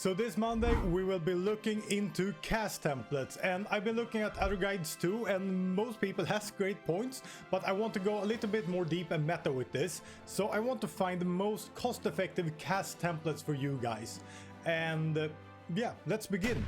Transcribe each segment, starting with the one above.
So this Monday we will be looking into CAS templates, and I've been looking at other guides too, and most people has great points, but I want to go a little bit more deep and meta with this. So I want to find the most cost-effective CAS templates for you guys. And yeah, let's begin.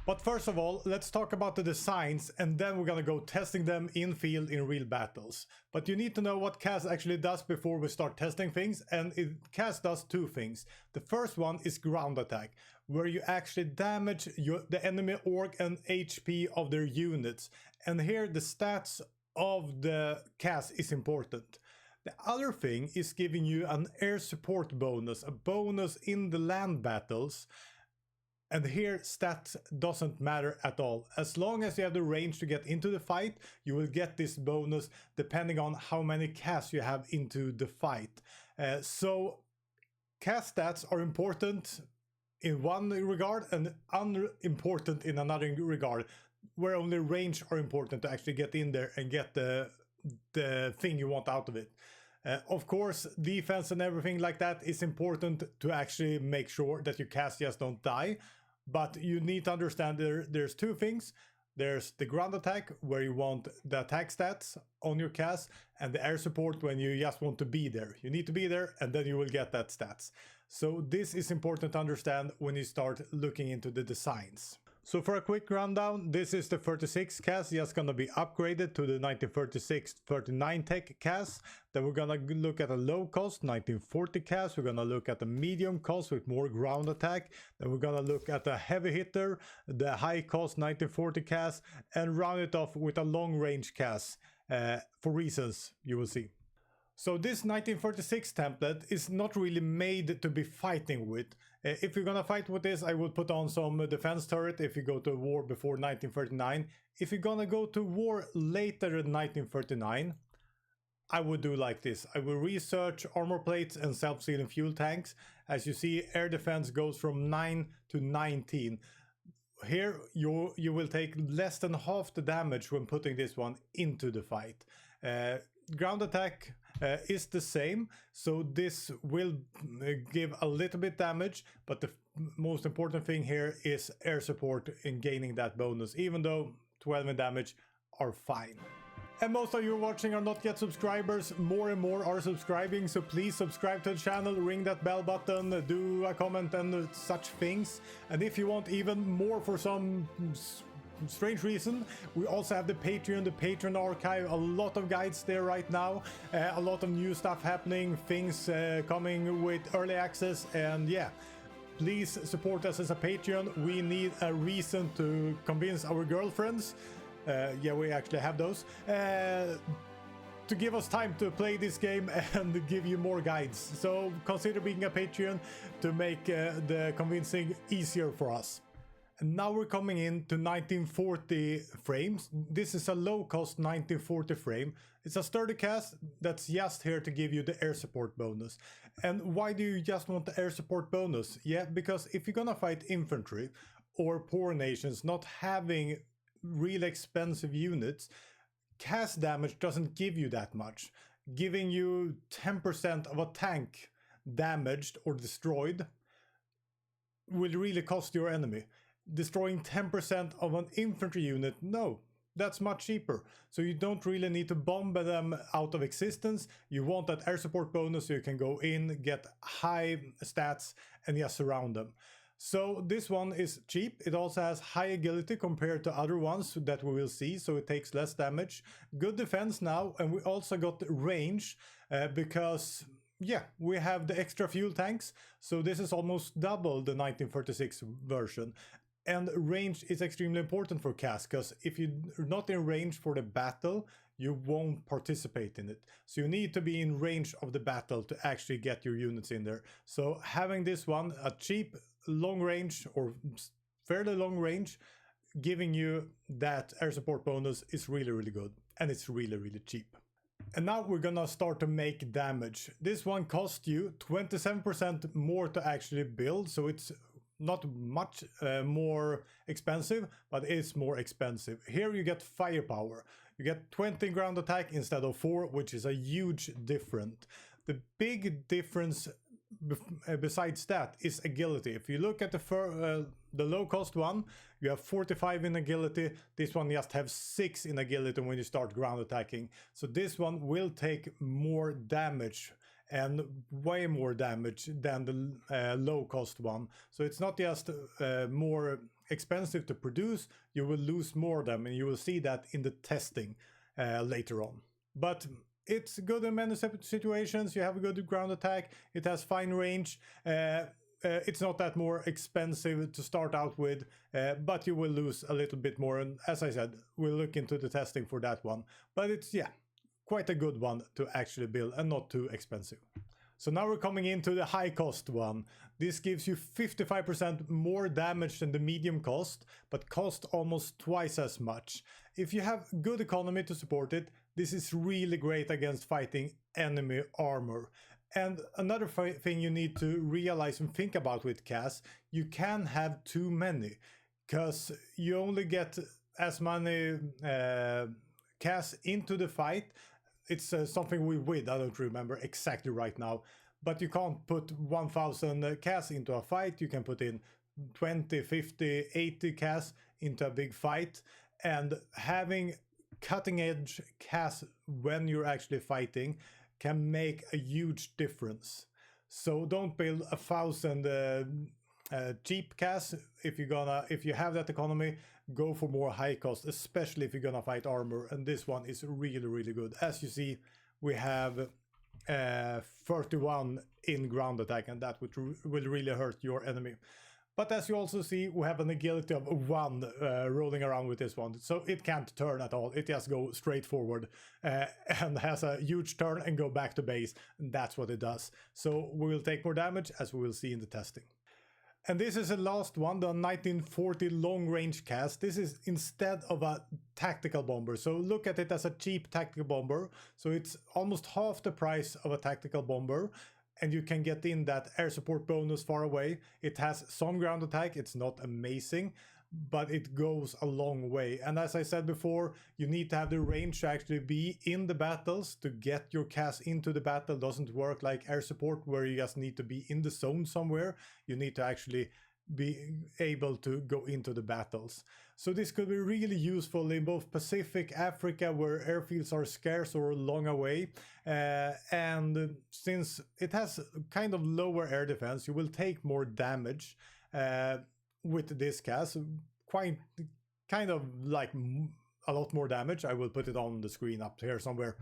But first of all, let's talk about the designs, and then we're gonna go testing them in field in real battles. But you need to know what CAS actually does before we start testing things, and CAS does two things. The first one is ground attack, where you actually damage the enemy orc and HP of their units. And here the stats of the CAS is important. The other thing is giving you an air support bonus, a bonus in the land battles. And here stats doesn't matter at all. As long as you have the range to get into the fight, you will get this bonus depending on how many CAS you have into the fight. So CAS stats are important in one regard and unimportant in another regard, where only range are important to actually get in there and get the thing you want out of it. Of course, defense and everything like that is important to actually make sure that your CAS just don't die. But you need to understand there's two things. There's the ground attack, where you want the attack stats on your CAS, and the air support when you just want to be there. You need to be there, and then you will get that stats. So this is important to understand when you start looking into the designs. So for a quick rundown, this is the 36 CAS, just gonna be upgraded to the 1936-39 tech CAS. Then we're gonna look at a low cost 1940 CAS. We're gonna look at the medium cost with more ground attack. Then we're gonna look at the heavy hitter, the high cost 1940 CAS, and round it off with a long range CAS for reasons you will see. So this 1946 template is not really made to be fighting with. If you're gonna fight with this, I would put on some defense turret if you go to war before 1939. If you're gonna go to war later than 1939, I would do like this. I will research armor plates and self-sealing fuel tanks. As you see, air defense goes from 9 to 19. Here you will take less than half the damage when putting this one into the fight. Ground attack is the same, so this will give a little bit damage, but the most important thing here is air support in gaining that bonus, even though 12 in damage are fine. And most of you watching are not yet subscribers. More and more are subscribing, so please subscribe to the channel, ring that bell button, do a comment and such things. And if you want even more for some strange reason, we also have the Patreon archive, a lot of guides there right now, a lot of new stuff happening, things coming with early access, and yeah, please support us as a Patreon. We need a reason to convince our girlfriends, yeah, we actually have those, to give us time to play this game and give you more guides. So consider being a Patreon to make the convincing easier for us. And now we're coming into 1940 frames. This is a low cost 1940 frame. It's a sturdy CAS that's just here to give you the air support bonus. And why do you just want the air support bonus? Yeah, because if you're gonna fight infantry or poor nations not having real expensive units, CAS damage doesn't give you that much. Giving you 10% of a tank damaged or destroyed will really cost your enemy. Destroying 10% of an infantry unit, no, that's much cheaper. So you don't really need to bomb them out of existence. You want that air support bonus so you can go in, get high stats, and just surround them. So this one is cheap. It also has high agility compared to other ones that we will see, so it takes less damage. Good defense now, and we also got range because yeah, we have the extra fuel tanks, so this is almost double the 1936 version. And range is extremely important for CAS, because if you're not in range for the battle, you won't participate in it. So you need to be in range of the battle to actually get your units in there. So having this one, a cheap long range or fairly long range, giving you that air support bonus is really, really good. And it's really, really cheap. And now we're gonna start to make damage. This one costs you 27% more to actually build, so it's not much more expensive, but it's more expensive. Here you get firepower. You get 20 ground attack instead of 4, which is a huge difference. The big difference besides that is agility. If you look at the low cost one, you have 45 in agility. This one just have 6 in agility when you start ground attacking. So this one will take more damage, and way more damage than the low cost one. So it's not just more expensive to produce, you will lose more of them, and you will see that in the testing later on. But it's good in many situations. You have a good ground attack, it has fine range. It's not that more expensive to start out with, but you will lose a little bit more. And as I said, we'll look into the testing for that one. But it's, yeah, quite a good one to actually build and not too expensive. So now we're coming into the high cost one. This gives you 55% more damage than the medium cost, but cost almost twice as much. If you have good economy to support it, this is really great against fighting enemy armor. And another thing you need to realize and think about with CAS, you can have too many, because you only get as many CAS into the fight. It's something with, I don't remember exactly right now, but you can't put 1000 CAS into a fight. You can put in 20, 50, 80 CAS into a big fight, and having cutting edge CAS when you're actually fighting can make a huge difference. So don't build 1000 cheap CAS. If you have that economy, go for more high cost, especially if you're gonna fight armor. And this one is really good. As you see, we have 31 in ground attack, and that will really hurt your enemy. But as you also see, we have an agility of 1 rolling around with this one. So it can't turn at all. It just goes straight forward and has a huge turn and go back to base. And that's what it does. So we will take more damage, as we will see in the testing. And this is the last one, the 1940 Long Range CAS. This is instead of a tactical bomber. So look at it as a cheap tactical bomber. So it's almost half the price of a tactical bomber. And you can get in that air support bonus far away. It has some ground attack. It's not amazing, but it goes a long way. And as I said before, you need to have the range to actually be in the battles to get your CAS into the battle. Doesn't work like air support, where you just need to be in the zone somewhere. You need to actually be able to go into the battles. So this could be really useful in both Pacific, Africa, where airfields are scarce or long away. And since it has kind of lower air defense, you will take more damage with this CAS. Kind of like a lot more damage. I will put it on the screen up here somewhere.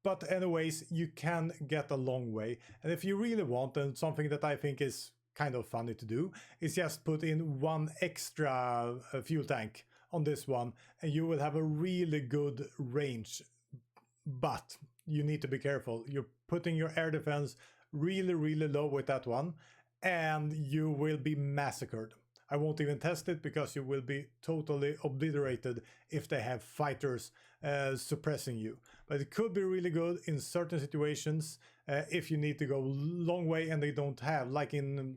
But anyways, you can get a long way. And if you really want, and something that I think is kind of funny to do, is just put in 1 extra fuel tank on this one, and you will have a really good range. But you need to be careful. You're putting your air defense really low with that one, and you will be massacred. I won't even test it, because you will be totally obliterated if they have fighters suppressing you. But it could be really good in certain situations if you need to go long way and they don't have, like in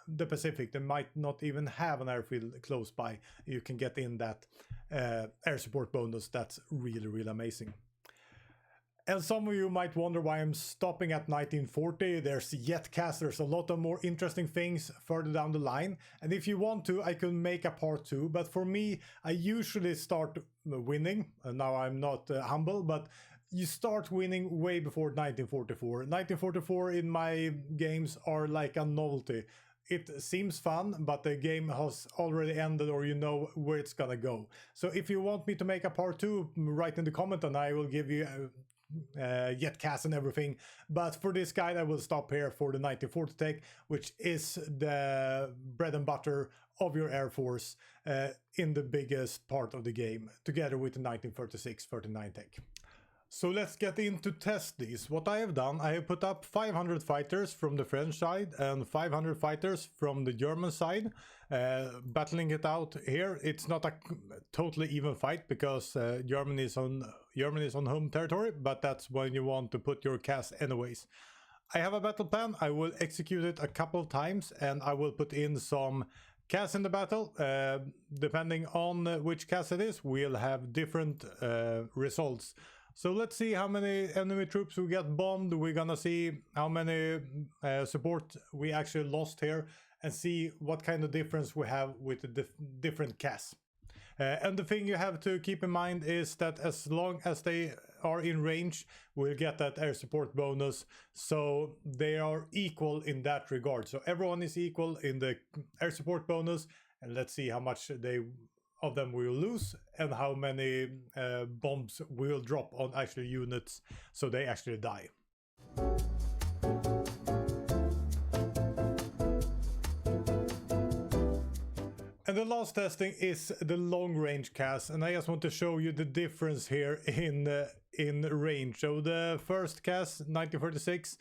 the Pacific, they might not even have an airfield close by. You can get in that air support bonus. That's really amazing. And some of you might wonder why I'm stopping at 1940. There's yet CAS, there's a lot of more interesting things further down the line. And if you want to, I can make a part 2. But for me, I usually start winning. And now I'm not humble, but you start winning way before 1944. 1944 in my games are like a novelty. It seems fun, but the game has already ended, or you know where it's gonna go. So if you want me to make a part 2, write in the comment and I will give you yet CAS and everything. But for this guide, I will stop here for the 1940 tech, which is the bread and butter of your Air Force in the biggest part of the game, together with the 1936-39 tech. So let's get into test these. What I have done, I have put up 500 fighters from the French side and 500 fighters from the German side, battling it out here. It's not a totally even fight, because Germany is on home territory, but that's when you want to put your CAS anyways. I have a battle plan. I will execute it a couple of times, and I will put in some CAS in the battle. Depending on which CAS it is, we'll have different results. So let's see how many enemy troops we got bombed. We're gonna see how many support we actually lost here, and see what kind of difference we have with the different CAS. And the thing you have to keep in mind is that as long as they are in range, we'll get that air support bonus. So they are equal in that regard. So everyone is equal in the air support bonus. And let's see how much of them we will lose and how many bombs we will drop on actual units so they actually die. And the last testing is the long range CAS, and I just want to show you the difference here in range. So the first CAS 1936,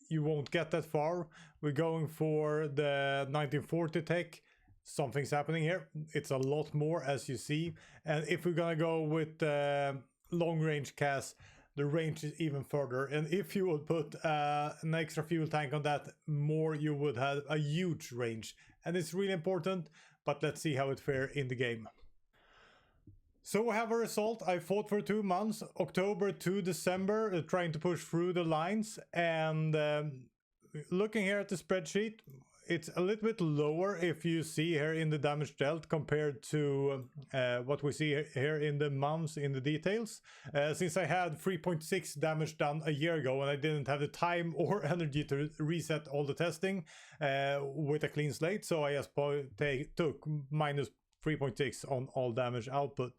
you won't get that far. We're going for the 1940 tech. Something's happening here. It's a lot more, as you see. And if we're gonna go with long range CAS, the range is even further. And if you would put an extra fuel tank on that, more you would have a huge range. And it's really important, but let's see how it fares in the game. So we have a result. I fought for 2 months, October to December, trying to push through the lines. And looking here at the spreadsheet, it's a little bit lower if you see here in the damage dealt compared to what we see here in the months in the details. Since I had 3.6 damage done a year ago and I didn't have the time or energy to reset all the testing with a clean slate, so I just took minus 3.6 on all damage output.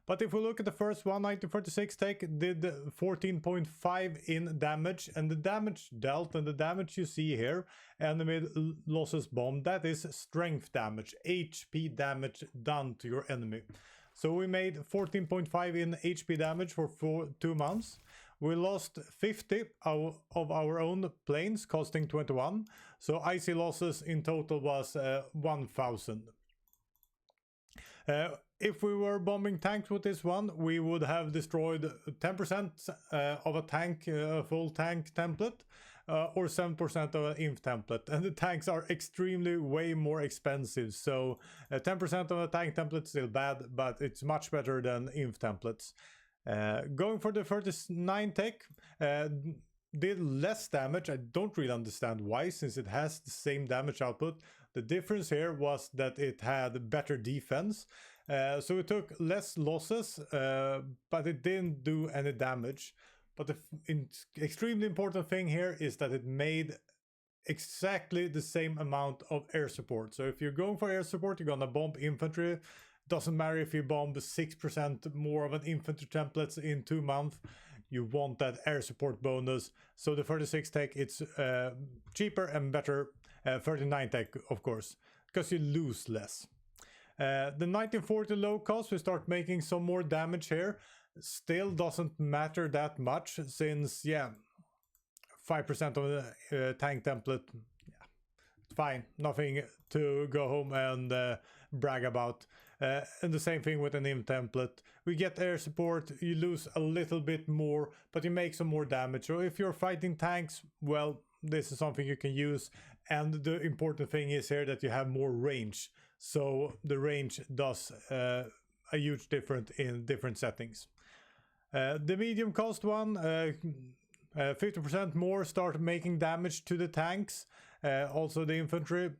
But if we look at the first one, 1946 tech did 14.5 in damage, and the damage dealt and the damage you see here, enemy losses bomb, that is strength damage, HP damage done to your enemy. So we made 14.5 in HP damage for 2 months. We lost 50 of our own planes, costing 21. So IC losses in total was 1,000. If we were bombing tanks with this one, we would have destroyed 10% of a tank, full tank template, or 7% of an inf template. And the tanks are extremely way more expensive. So 10% of a tank template is still bad, but it's much better than inf templates. Going for the 39 tech, did less damage. I don't really understand why, since it has the same damage output. The difference here was that it had better defense. So it took less losses, but it didn't do any damage. But the extremely important thing here is that it made exactly the same amount of air support. So if you're going for air support, you're gonna bomb infantry. Doesn't matter if you bomb 6% more of an infantry templates in 2 months. You want that air support bonus. So the 36 tech, it's cheaper and better. 39 tech, of course, because you lose less. The 1940 low cost, we start making some more damage here. Still doesn't matter that much, since 5% of the tank template, fine, nothing to go home and brag about. And the same thing with an inf template. We get air support, you lose a little bit more, but you make some more damage. So if you're fighting tanks, well, this is something you can use. And the important thing is here that you have more range. So the range does a huge difference in different settings. The medium cost one, 50% more start making damage to the tanks. Also the infantry.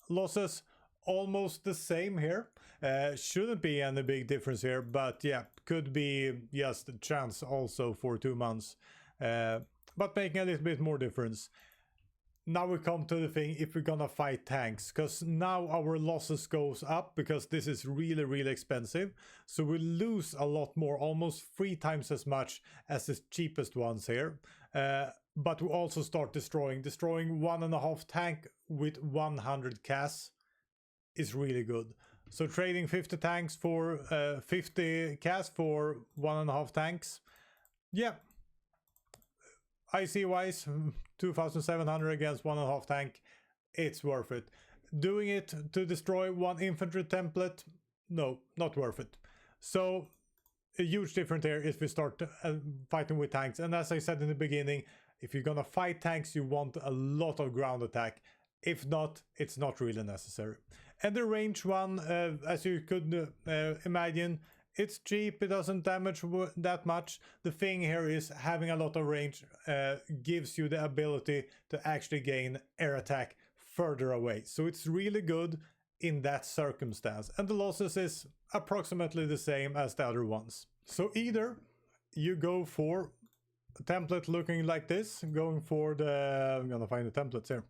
Losses almost the same here. Shouldn't be any big difference here, but yeah, could be just a chance also for 2 months. But making a little bit more difference. Now we come to the thing, if we're gonna fight tanks, because now our losses goes up because this is really, really expensive. So we lose a lot more, almost 3 times as much as the cheapest ones here. But we also start destroying 1.5 tank with 100 CAS is really good. So trading 50 tanks for 50 CAS for 1.5 tanks. Yeah. IC wise, 2,700 against 1.5 tank, it's worth it. Doing it to destroy 1 infantry template, no, not worth it. So a huge difference here if we start fighting with tanks. And as I said in the beginning, if you're gonna fight tanks, you want a lot of ground attack. If not, it's not really necessary. And the range one, as you could imagine, It's cheap, it doesn't damage that much. The thing here is having a lot of range gives you the ability to actually gain air attack further away. So it's really good in that circumstance. And the losses is approximately the same as the other ones. So either you go for a template looking like this, going for the, I'm gonna find the templates here.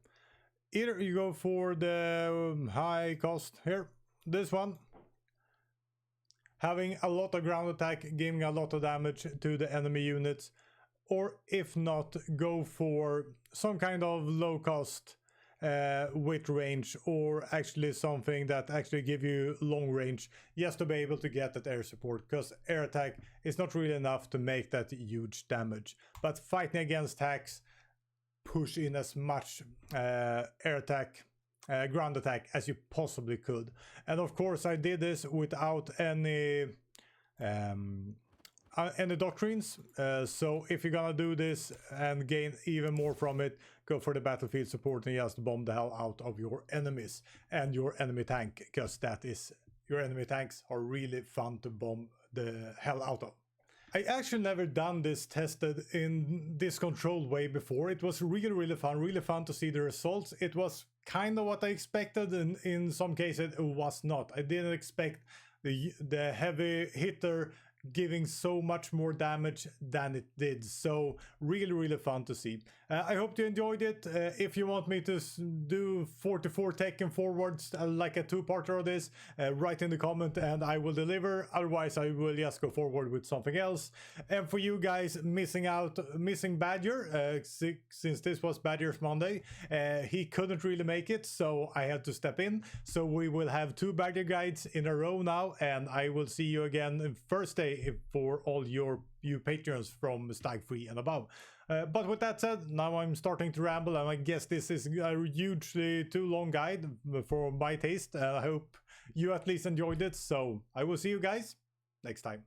Either you go for the high cost here, this one, having a lot of ground attack, giving a lot of damage to the enemy units, or if not, go for some kind of low cost with range, or actually something that actually give you long range just to be able to get that air support, because air attack is not really enough to make that huge damage. But fighting against hacks, push in as much air attack, ground attack as you possibly could. And of course I did this without any doctrines, so if you're gonna do this and gain even more from it, go for the battlefield support and just bomb the hell out of your enemies and your enemy tank, because that is, your enemy tanks are really fun to bomb the hell out of. I actually never done this tested in this controlled way before. It was really fun to see the results. It was kind of what I expected, and in some cases it was not. I didn't expect the heavy hitter giving so much more damage than it did. So really fun to see. I hope you enjoyed it. If you want me to do 44 Tekken forwards, like a two-parter of this, write in the comment and I will deliver. Otherwise I will just go forward with something else. And for you guys missing Badger, since this was Badger's Monday, he couldn't really make it, so I had to step in. So we will have 2 Badger guides in a row now, and I will see you again Thursday for all you patrons from Stag 3 and above. But with that said, now I'm starting to ramble, and I guess this is a hugely too long guide for my taste. I hope you at least enjoyed it, so I will see you guys next time.